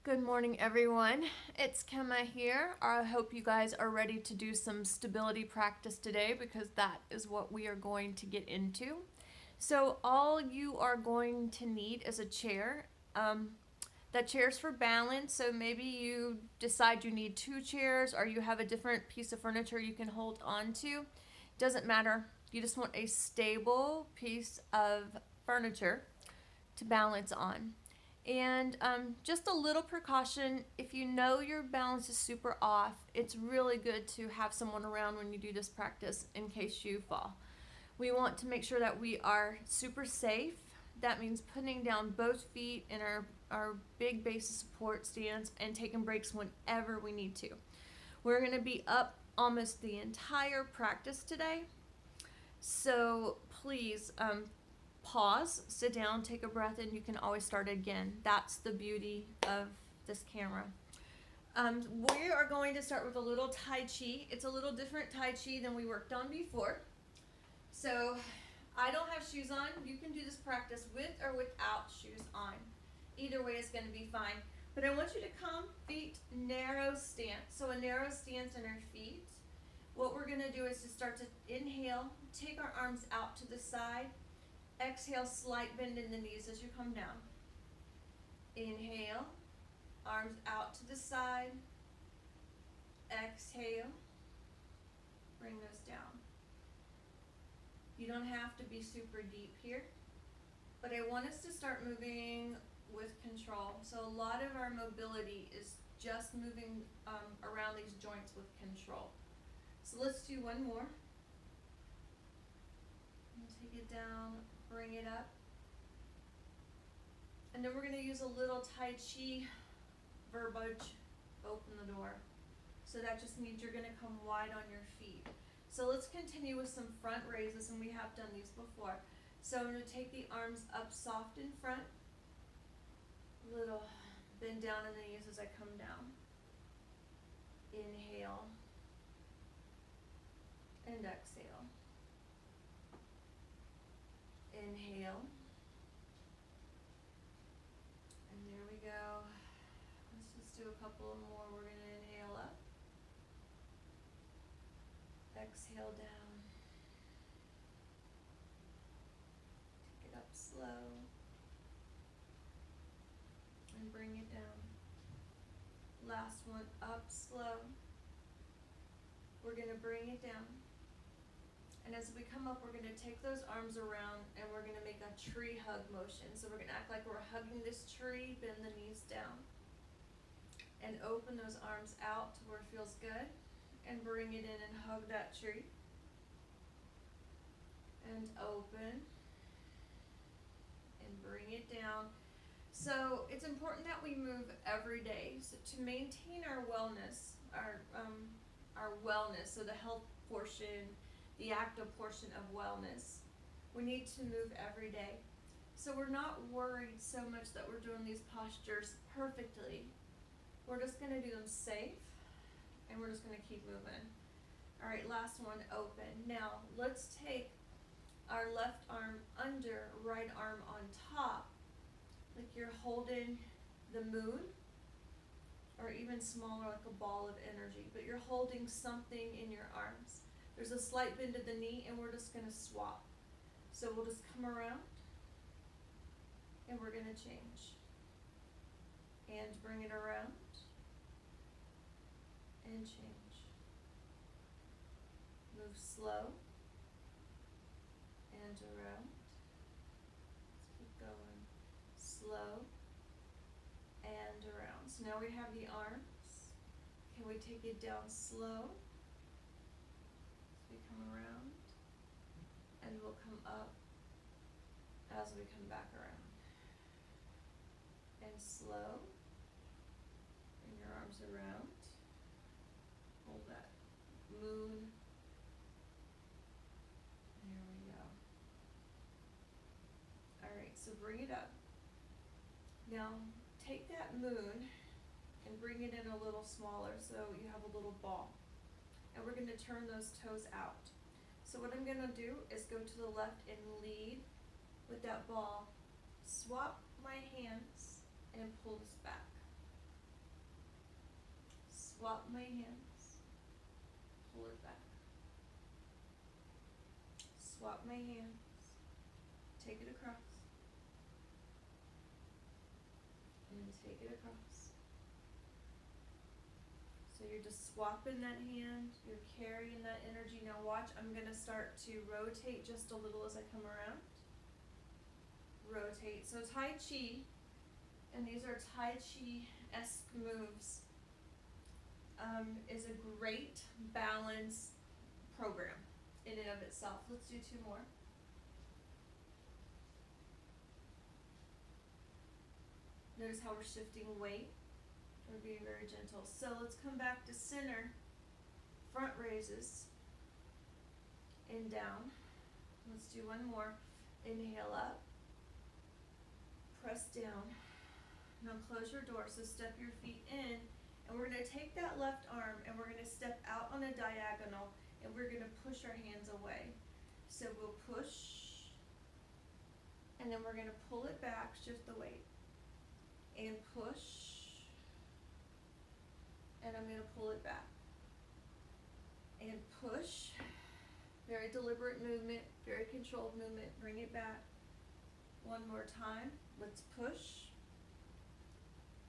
Good morning, everyone. It's Kema here. I hope you guys are ready to do some stability practice today because that is what we are going to get into. So, all you are going to need is a chair. That chair's for balance, so maybe you decide you need two chairs or you have a different piece of furniture you can hold on to. Doesn't matter. You just want a stable piece of furniture to balance on. And just a little precaution, if you know your balance is super off, it's really good to have someone around when you do this practice in case you fall. We want to make sure that we are super safe. That means putting down both feet in our big base of support stance and taking breaks whenever we need to. We're going to be up almost the entire practice today. So please pause, sit down, take a breath, and you can always start again. That's the beauty of this camera. We are going to start with a little Tai Chi. It's a little different Tai Chi than we worked on before. So I don't have shoes on. You can do this practice with or without shoes on. Either way is going to be fine. But I want you to come feet narrow stance. So a narrow stance in our feet. What we're going to do is to start to inhale, take our arms out to the side. Exhale, slight bend in the knees as you come down. Inhale, arms out to the side. Exhale, bring those down. You don't have to be super deep here, but I want us to start moving with control. So a lot of our mobility is just moving around these joints with control. So let's do one more. Take it down, bring it up. And then we're going to use a little Tai Chi verbiage, open the door. So that just means you're going to come wide on your feet. So let's continue with some front raises, and we have done these before. So I'm going to take the arms up soft in front. Little bend down in the knees as I come down. Inhale. And exhale. Inhale. And there we go. Let's just do a couple more. We're going to inhale up. Exhale down. Take it up slow. And bring it down. Last one, up slow. We're going to bring it down. And as we come up, we're going to take those arms around and we're going to make a tree hug motion. So we're going to act like we're hugging this tree, bend the knees down. And open those arms out to where it feels good. And bring it in and hug that tree. And open. And bring it down. So it's important that we move every day. So to maintain our wellness, our wellness, so the health portion, the active portion of wellness, we need to move every day. So we're not worried so much that we're doing these postures perfectly. We're just going to do them safe, and we're just going to keep moving. All right, last one, open. Now, let's take our left arm under, right arm on top, like you're holding the moon, or even smaller, like a ball of energy, but you're holding something in your arms. There's a slight bend of the knee, and we're just going to swap. So we'll just come around, and we're going to change. And bring it around, and change. Move slow, and around. Let's keep going. Slow, and around. So now we have the arms. Can we take it down slow? We come around, and we'll come up as we come back around. And slow, bring your arms around, hold that moon. There we go. All right, so bring it up. Now take that moon and bring it in a little smaller so you have a little ball. And we're going to turn those toes out. So what I'm going to do is go to the left and lead with that ball. Swap my hands and pull this back. swap my hands, pull it back. Swap my hands, take it across, and take it across. So you're just swapping that hand, you're carrying that energy. Now watch, I'm gonna start to rotate just a little as I come around. Rotate. So Tai Chi, and these are Tai Chi-esque moves, is a great balance program in and of itself. Let's do 2 more. Notice how we're shifting weight. We're being very gentle. So let's come back to center. Front raises. And down. Let's do 1 more. Inhale up. Press down. Now close your door. So step your feet in. And we're going to take that left arm and we're going to step out on a diagonal. And we're going to push our hands away. So we'll push. And then we're going to pull it back. Shift the weight. And push. And I'm going to pull it back. And push. Very deliberate movement, very controlled movement. Bring it back. 1 more time. Let's push.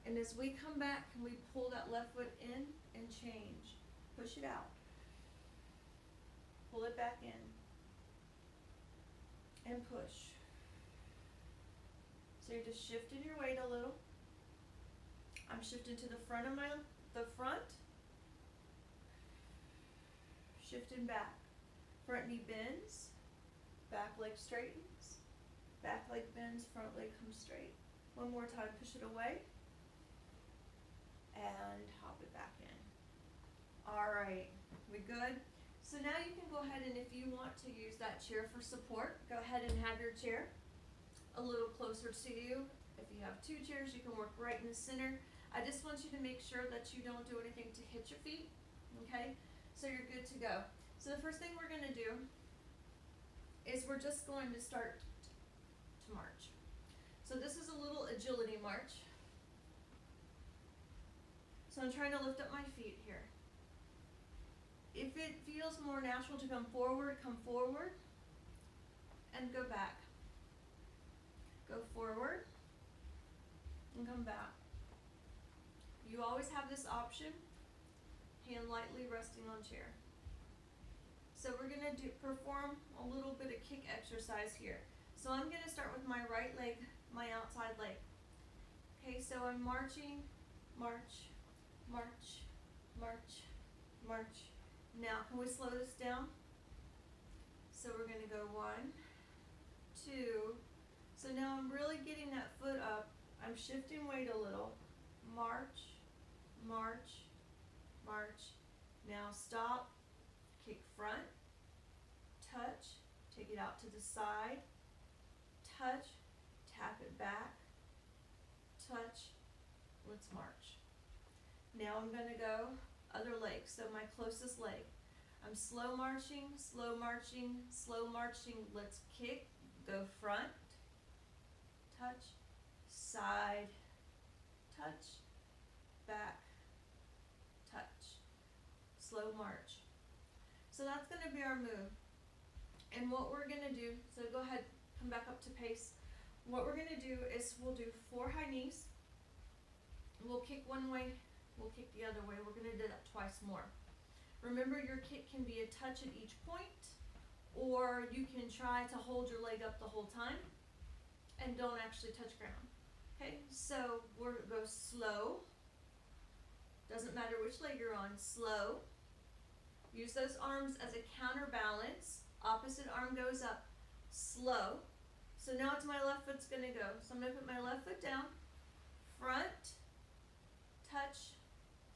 And as we come back, can we pull that left foot in and change? Push it out. Pull it back in. And push. So you're just shifting your weight a little. I'm shifting to the front. Shifting back. Front knee bends. Back leg straightens. Back leg bends. Front leg comes straight. 1 more time. Push it away. And hop it back in. Alright. We good? So now you can go ahead and if you want to use that chair for support, go ahead and have your chair a little closer to you. If you have 2 chairs, you can work right in the center. I just want you to make sure that you don't do anything to hit your feet, okay? So you're good to go. So the first thing we're going to do is we're just going to start to march. So this is a little agility march. So I'm trying to lift up my feet here. If it feels more natural to come forward and go back. Go forward and come back. You always have this option, hand lightly resting on chair. So we're going to perform a little bit of kick exercise here. So I'm going to start with my right leg, my outside leg. Okay, so I'm marching, march, march, march, march. Now, can we slow this down? So we're going to go 1, 2. So now I'm really getting that foot up. I'm shifting weight a little. March, march, march. Now stop, kick front, touch, take it out to the side, touch, tap it back, touch, let's march. Now I'm going to go other leg, so my closest leg. I'm slow marching, slow marching, slow marching. Let's kick, go front, touch, side, touch, back, touch. Slow march. So that's going to be our move. And what we're going to do, so go ahead, come back up to pace. What we're going to do is we'll do 4 high knees. We'll kick one way, we'll kick the other way. We're going to do that twice more. Remember, your kick can be a touch at each point, or you can try to hold your leg up the whole time and don't actually touch ground. Okay, so we're go slow. Doesn't matter which leg you're on, slow. Use those arms as a counterbalance. Opposite arm goes up, slow. So now it's my left foot's gonna go. So I'm gonna put my left foot down, front, touch,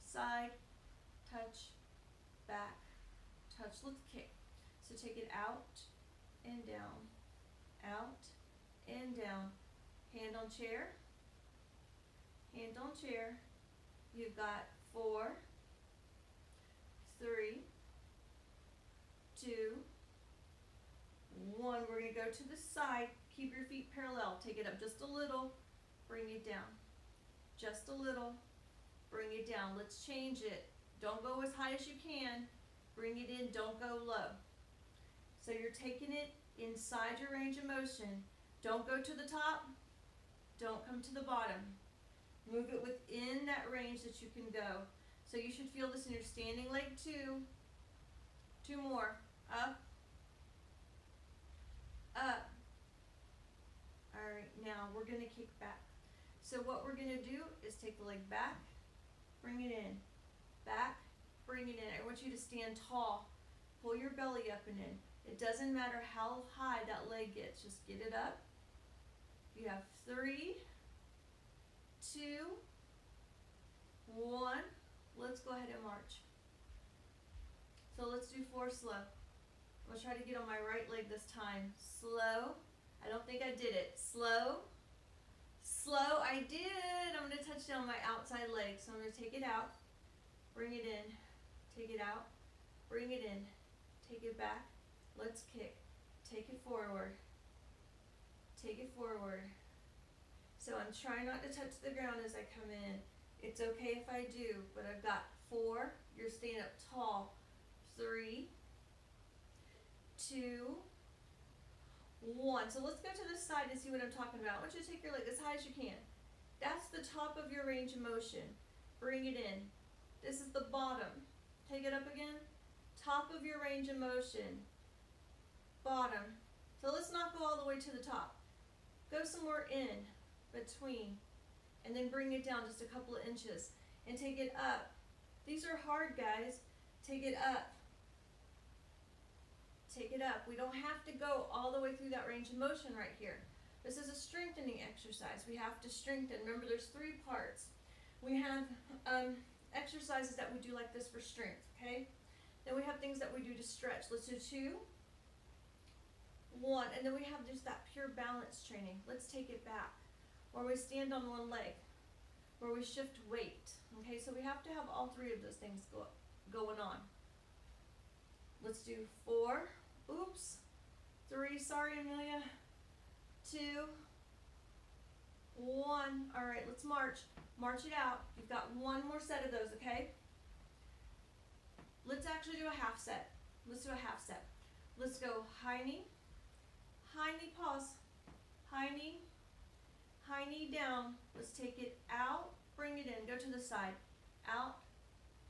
side, touch, back, touch. Let's kick. So take it out and down, out and down. Hand on chair, hand on chair. You've got 4, 3, 2, 1. We're going to go to the side. Keep your feet parallel. Take it up just a little. Bring it down. Just a little. Bring it down. Let's change it. Don't go as high as you can. Bring it in, don't go low. So you're taking it inside your range of motion. Don't go to the top, don't come to the bottom. Move it within that range that you can go. So you should feel this in your standing leg too. 2 more. Up. Up. Alright, now we're going to kick back. So what we're going to do is take the leg back, bring it in. Back, bring it in. I want you to stand tall. Pull your belly up and in. It doesn't matter how high that leg gets. Just get it up. You have 3, 2, 1. Let's go ahead and march. So let's do 4 slow. I'm going to try to get on my right leg this time. Slow. I don't think I did it. Slow. Slow. I did. I'm going to touch down my outside leg. So I'm going to take it out. Bring it in. Take it out. Bring it in. Take it back. Let's kick. Take it forward. Take it forward. So I'm trying not to touch the ground as I come in. It's okay if I do, but I've got 4. You're staying up tall. 3, 2, 1. So let's go to the side and see what I'm talking about. I want you to take your leg as high as you can. That's the top of your range of motion. Bring it in. This is the bottom. Take it up again. Top of your range of motion. Bottom. So let's not go all the way to the top. Go somewhere in between. And then bring it down just a couple of inches. And take it up. These are hard, guys. Take it up. Take it up. We don't have to go all the way through that range of motion right here. This is a strengthening exercise. We have to strengthen. Remember, there's 3 parts. We have exercises that we do like this for strength, okay? Then we have things that we do to stretch. Let's do 2, 1, and then we have just that pure balance training. Let's take it back. Where we stand on one leg, where we shift weight. Okay, so we have to have all 3 of those things going on. Let's do 4, oops, 3, sorry Amelia, 2, 1. All right, let's march. March it out. You've got 1 more set of those, okay? Let's actually do a half set. Let's do a half set. Let's go high knee, pause, high knee down. Let's take it out, bring it in, go to the side, out,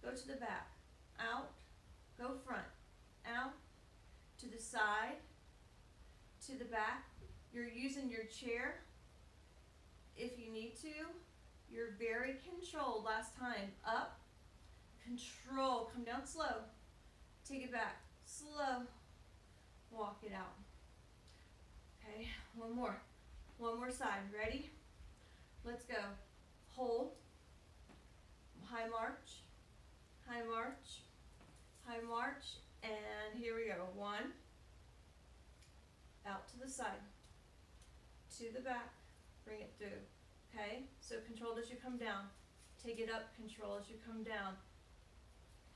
go to the back, out, go front, out, to the side, to the back. You're using your chair if you need to. You're very controlled last time. Up, control, come down slow, take it back, slow, walk it out. Okay, one more side, ready? Let's go. Hold, high march, high march, high march, and here we go. 1, out to the side, to the back, bring it through. Okay, so control as you come down. Take it up, control as you come down.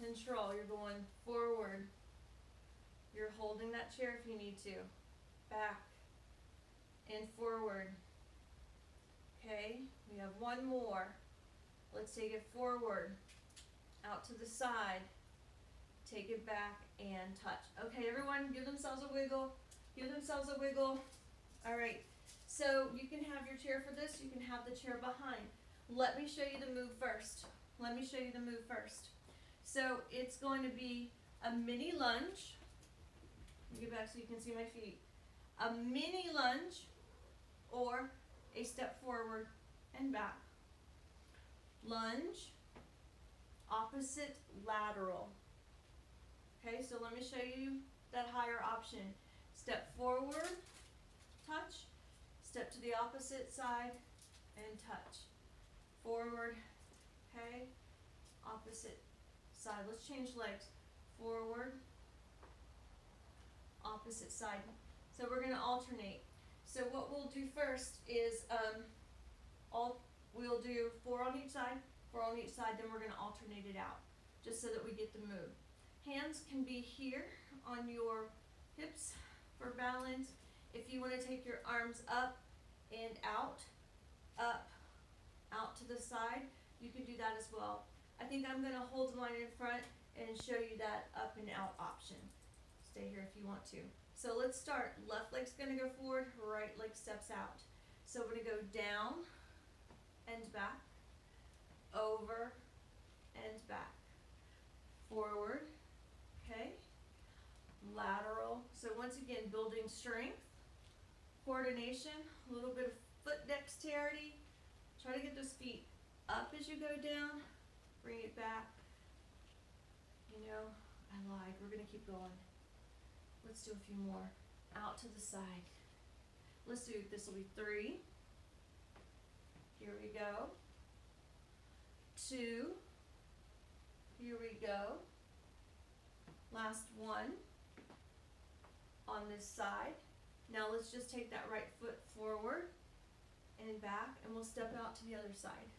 Control, you're going forward. You're holding that chair if you need to. Back and forward. Okay, we have 1 more. Let's take it forward, out to the side, take it back and touch. Okay, everyone, give themselves a wiggle. Give themselves a wiggle. All right, so you can have your chair for this. You can have the chair behind. Let me show you the move first. Let me show you the move first. So it's going to be a mini lunge. Let me get back so you can see my feet. A mini lunge or a step forward and back. Lunge, opposite lateral. Okay, so let me show you that higher option. Step forward, touch, step to the opposite side and touch. Forward, okay, opposite side. Let's change legs. Forward, opposite side. So we're going to alternate. So what we'll do first is we'll do 4 on each side, 4 on each side, then we're going to alternate it out, just so that we get the move. Hands can be here on your hips for balance. If you want to take your arms up and out to the side, you can do that as well. I think I'm gonna hold mine in front and show you that up and out option. Stay here if you want to. So let's start. Left leg's gonna go forward, right leg steps out. So we're gonna go down and back, over and back, forward, okay, lateral. So once again, building strength, coordination, a little bit of foot dexterity. Try to get those feet up as you go down, bring it back. You know, I lied, we're gonna keep going. Let's do a few more. Out to the side. Let's do, this will be 3. Here we go. 2. Here we go. Last one. On this side. Now let's just take that right foot forward and back, and we'll step out to the other side.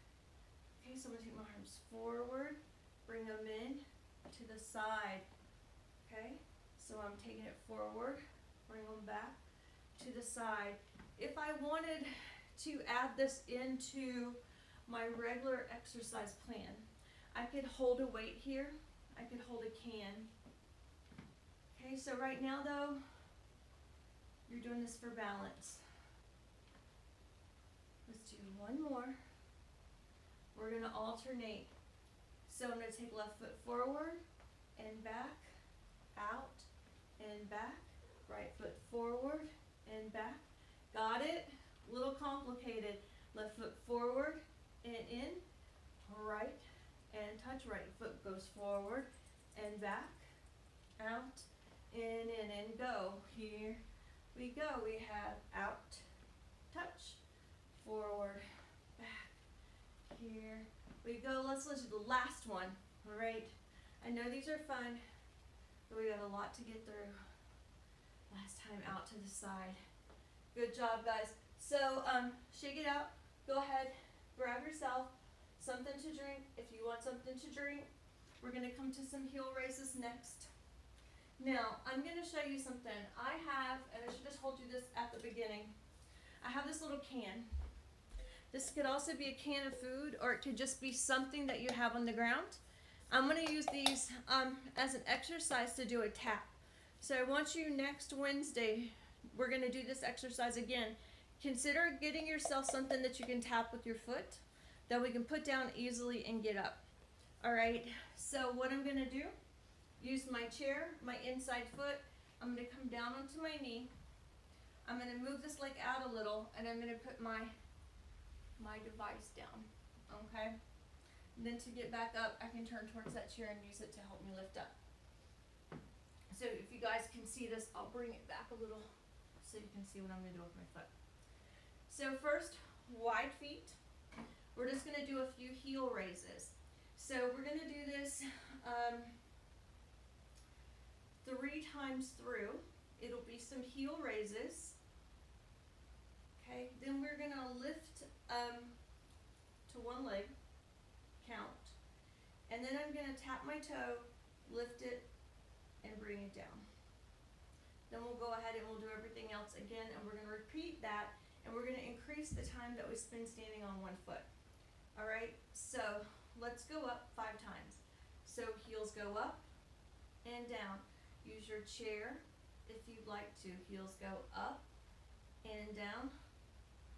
Okay, so I'm gonna take my arms forward, bring them in to the side. Okay, so I'm taking it forward, bring them back to the side. If I wanted to add this into my regular exercise plan, I could hold a weight here. I could hold a can. Okay, so right now though, you're doing this for balance. Let's do one more. We're gonna alternate. So I'm gonna take left foot forward and back, out and back, right foot forward and back. Got it? A little complicated. Left foot forward and in, right and touch, right foot goes forward and back, out, in and go. Here we go. We have out, touch, forward, back. Here we go. Let's do the last one. All right. I know these are fun, but we got a lot to get through. Last time, out to the side. Good job, guys. So shake it out. Go ahead, grab yourself something to drink. If you want something to drink, we're gonna come to some heel raises next. Now, I'm gonna show you something. I have, and I should just hold you this at the beginning. I have this little can. This could also be a can of food, or it could just be something that you have on the ground. I'm gonna use these as an exercise to do a tap. So I want you next Wednesday, we're gonna do this exercise again. Consider getting yourself something that you can tap with your foot that we can put down easily and get up. All right, so what I'm gonna do, use my chair, my inside foot. I'm gonna come down onto my knee. I'm gonna move this leg out a little, and I'm gonna put my device down, okay? And then to get back up, I can turn towards that chair and use it to help me lift up. So if you guys can see this, I'll bring it back a little so you can see what I'm gonna do with my foot. So first, wide feet. We're just gonna do a few heel raises. So we're gonna do this 3 times through. It'll be some heel raises. Okay, then we're gonna lift to one leg, count. And then I'm gonna tap my toe, lift it, and bring it down. Then we'll go ahead and we'll do everything else again, and we're gonna repeat that, and we're gonna increase the time that we spend standing on one foot. All right, so let's go up 5 times. So heels go up and down. Use your chair if you'd like to. Heels go up and down,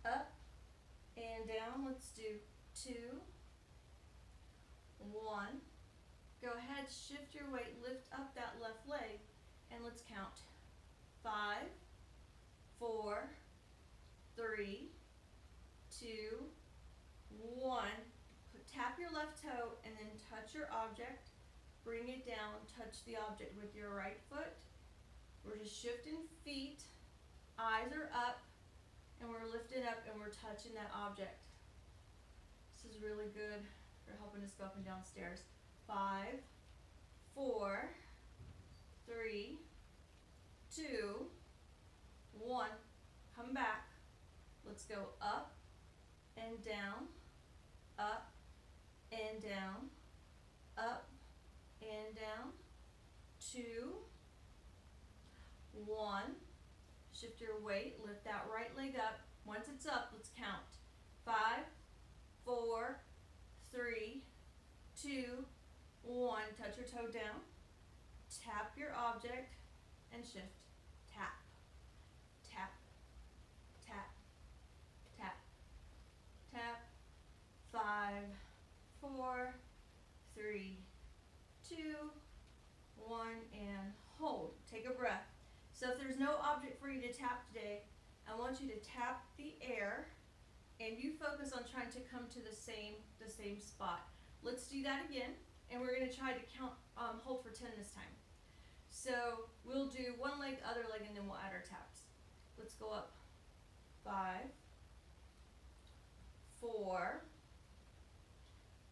up and down. Let's do 2, 1. Go ahead, shift your weight, lift up that left leg, and let's count. 5, 4, 3, 2, 1. Tap your left toe and then touch your object. Bring it down, touch the object with your right foot. We're just shifting feet, eyes are up, and we're lifting up and we're touching that object. This is really good for helping us go up and down stairs. 5, 4, 3, 2, 1. Come back. Let's go up and down, up and down, up and down. 2, 1. Shift your weight, lift that right leg up. Once it's up, let's count. 5, 4, 3, 2, touch your toe down, tap your object, and shift. Tap, tap, tap, tap, tap. 5, 4, 3, 2, 1, and hold. Take a breath. So if there's no object for you to tap today, I want you to tap the air, and you focus on trying to come to the same spot. Let's do that again, and we're going to try to count, hold for 10 this time. So we'll do one leg, other leg, and then we'll add our taps. Let's go up. 5, 4.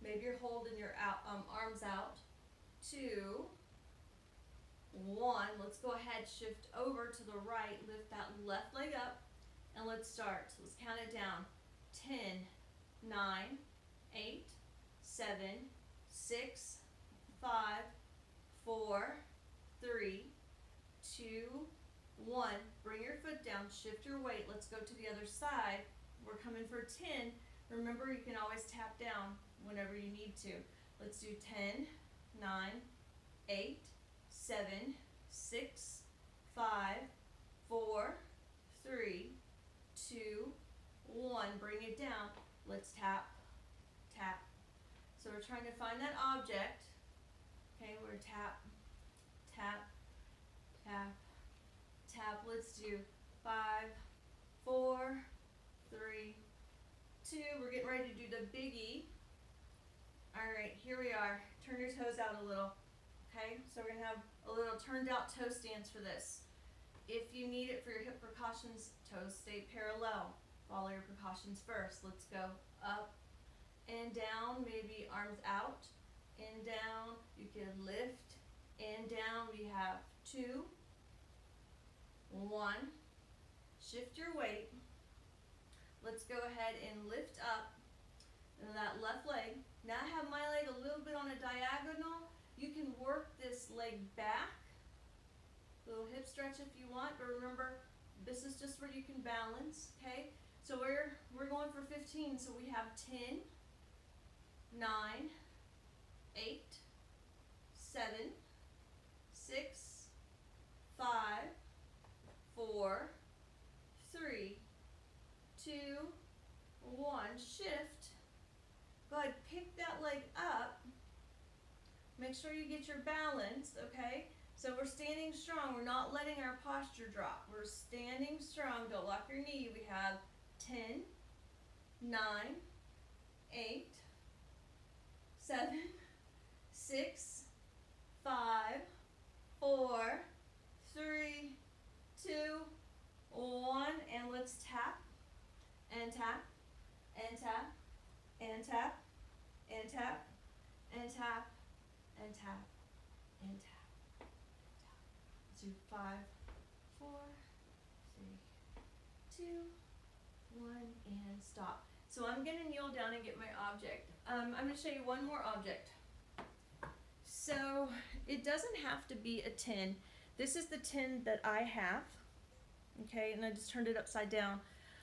Maybe you're holding your arms out. 2, 1. Let's go ahead, shift over to the right, lift that left leg up, and let's start. So let's count it down. 10, 9, 8, 7, 6, 5, 4, 3, 2, 1. Bring your foot down, shift your weight. Let's go to the other side. We're coming for 10. Remember, you can always tap down whenever you need to. Let's do 10, 9, 8, 7, 6, 5, 4, 3, 2, 1. Bring it down. Let's tap, tap. So we're trying to find that object. Okay, we're tap, tap, tap, tap. Let's do 5, 4, 3, 2. We're getting ready to do the biggie. All right, here we are. Turn your toes out a little. Okay, so we're gonna have a little turned out toe stance for this. If you need it for your hip precautions, toes stay parallel. Follow your precautions first. Let's go up and down, maybe arms out and down. You can lift and down. We have 2, 1. Shift your weight. Let's go ahead and lift up that left leg. Now I have my leg a little bit on a diagonal. You can work this leg back. Little hip stretch if you want, but remember, this is just where you can balance, okay? So we're going for 15, so we have 10, 9, 8, 7, 6, 5, 4, 3, 2, 1. Shift. Go ahead, pick that leg up. Make sure you get your balance, okay? So we're standing strong. We're not letting our posture drop. We're standing strong. Don't lock your knee. We have 10, 9, 8, 7, 6, 5, 4, 3, 2, 1. And let's tap and tap and tap and tap and tap and tap and tap and tap. Let's do 5, 4, 3, 2, 1, and stop. So I'm gonna kneel down and get my object. I'm gonna show you one more object. So it doesn't have to be a tin. This is the tin that I have, okay, and I just turned it upside down.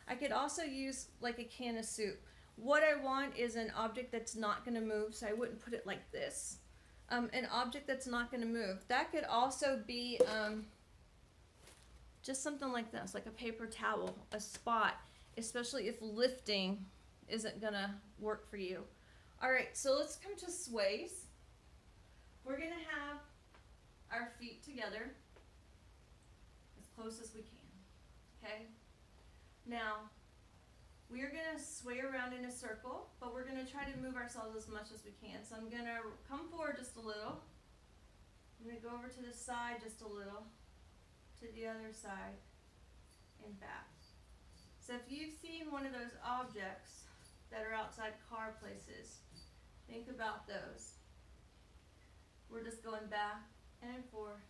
I could also use like a can of soup. What I want is an object that's not gonna move, so I wouldn't put it like this. An object that's not gonna move. That could also be just something like this, like a paper towel, a spot, especially if lifting isn't gonna work for you. All right, so let's come to sways. We're gonna have our feet together as close as we can, okay? Now, we are gonna sway around in a circle, but we're gonna try to move ourselves as much as we can. So I'm gonna come forward just a little. I'm gonna go over to the side just a little, to the other side, and back. So if you've seen one of those objects that are outside car places, think about those. We're just going back and forth,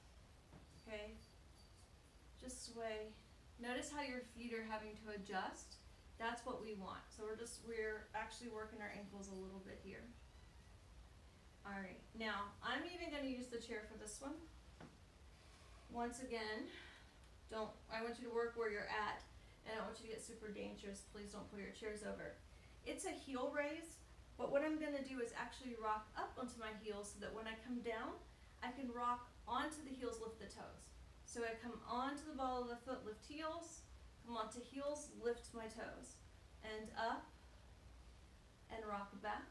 okay? Just sway. Notice how your feet are having to adjust. That's what we want. So we're actually working our ankles a little bit here. All right, now I'm even gonna use the chair for this one. Once again, I want you to work where you're at, and I don't want you to get super dangerous. Please don't pull your chairs over. It's a heel raise, But what I'm gonna do is actually rock up onto my heels so that when I come down, I can rock onto the heels, lift the toes. So I come onto the ball of the foot, lift heels, come onto heels, lift my toes. And up, and rock back,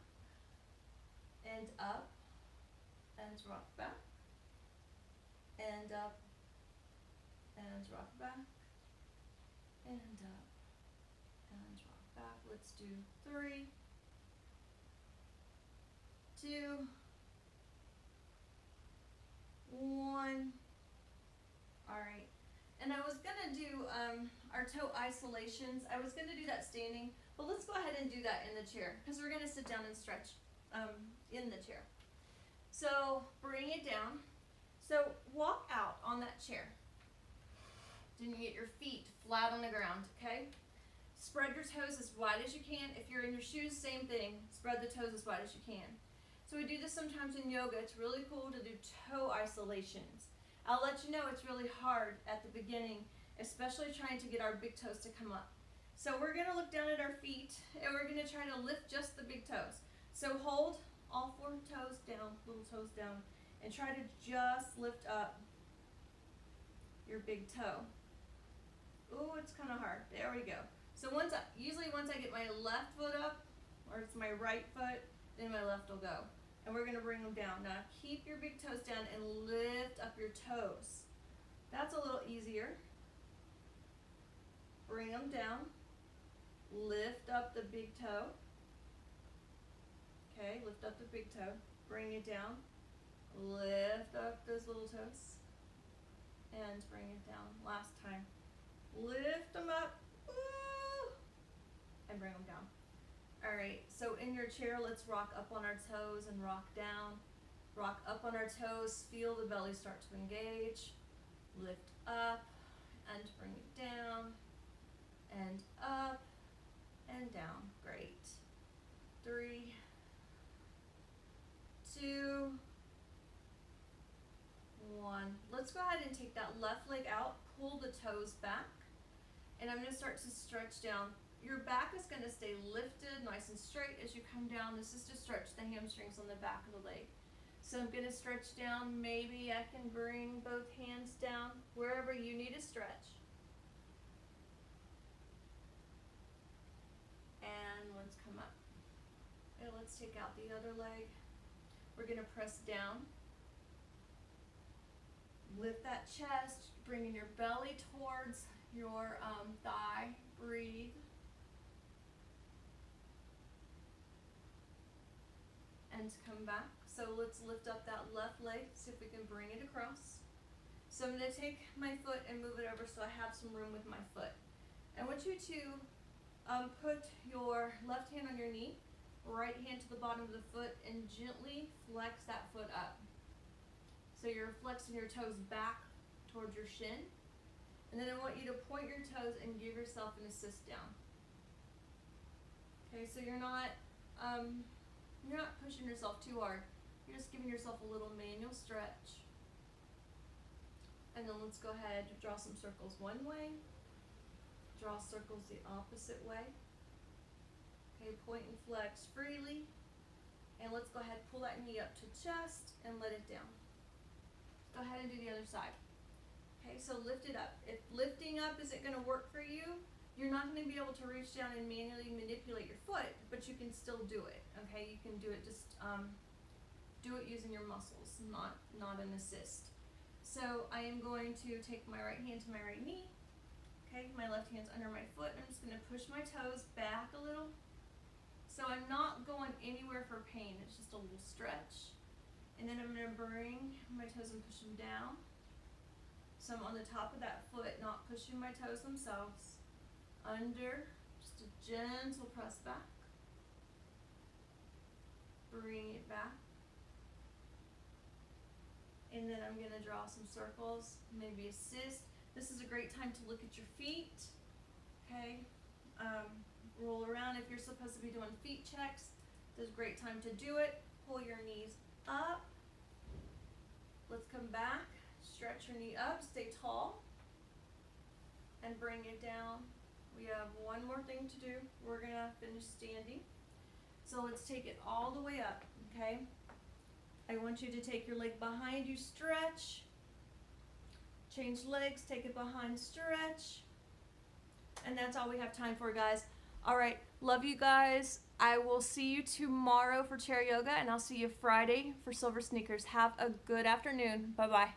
and up, and rock back, and up, and rock back, and up, and rock back. Let's do 3, 2, 1. All right. And I was gonna do our toe isolations. I was gonna do that standing, but let's go ahead and do that in the chair because we're gonna sit down and stretch in the chair. So bring it down. So walk out on that chair. Then you get your feet flat on the ground, okay? Spread your toes as wide as you can. If you're in your shoes, same thing. Spread the toes as wide as you can. So we do this sometimes in yoga. It's really cool to do toe isolations. I'll let you know it's really hard at the beginning, especially trying to get our big toes to come up. So we're gonna look down at our feet and we're gonna try to lift just the big toes. So hold all 4 toes down, little toes down, and try to just lift up your big toe. Ooh, it's kind of hard. There we go. So usually once I get my left foot up, or it's my right foot, then my left will go. And we're gonna bring them down. Now keep your big toes down and lift up your toes. That's a little easier. Bring them down. Lift up the big toe. Okay, lift up the big toe. Bring it down. Lift up those little toes. And bring it down. Last time. Lift them up. Woo! And bring them down. Alright, so in your chair, let's rock up on our toes and rock down. Rock up on our toes, feel the belly start to engage. Lift up and bring it down. And up and down. Great. 3, 2, 1. Let's go ahead and take that left leg out, pull the toes back, and I'm going to start to stretch down. Your back is going to stay lifted nice and straight as you come down. This is to stretch the hamstrings on the back of the leg. So I'm going to stretch down. Maybe I can bring both hands down wherever you need to stretch. And let's come up. And let's take out the other leg. We're going to press down. Lift that chest, bringing your belly towards your thigh. Breathe. And come back. So let's lift up that left leg, see if we can bring it across. So I'm going to take my foot and move it over so I have some room with my foot. I want you to put your left hand on your knee, right hand to the bottom of the foot, and gently flex that foot up. So you're flexing your toes back towards your shin. And then I want you to point your toes and give yourself an assist down. Okay, so you're not pushing yourself too hard. You're just giving yourself a little manual stretch. And then let's go ahead and draw some circles one way. Draw circles the opposite way. Okay, point and flex freely. And let's go ahead and pull that knee up to chest and let it down. Go ahead and do the other side. Okay, so lift it up. If lifting up isn't going to work for you, you're not going to be able to reach down and manually manipulate your foot, but you can still do it. Okay, you can do it. Just do it using your muscles, not an assist. So I am going to take my right hand to my right knee. Okay, my left hand's under my foot. I'm just going to push my toes back a little. So I'm not going anywhere for pain. It's just a little stretch. And then I'm going to bring my toes and push them down. So I'm on the top of that foot, not pushing my toes themselves. Under, just a gentle press back. Bring it back. And then I'm going to draw some circles, maybe assist. This is a great time to look at your feet. Okay, roll around. If you're supposed to be doing feet checks, this is a great time to do it. Pull your knees up. Let's come back. Stretch your knee up. Stay tall. And bring it down. We have one more thing to do. We're going to finish standing. So let's take it all the way up, okay? I want you to take your leg behind you, stretch. Change legs, take it behind, stretch. And that's all we have time for, guys. All right, love you guys. I will see you tomorrow for chair yoga, and I'll see you Friday for silver sneakers. Have a good afternoon. Bye-bye.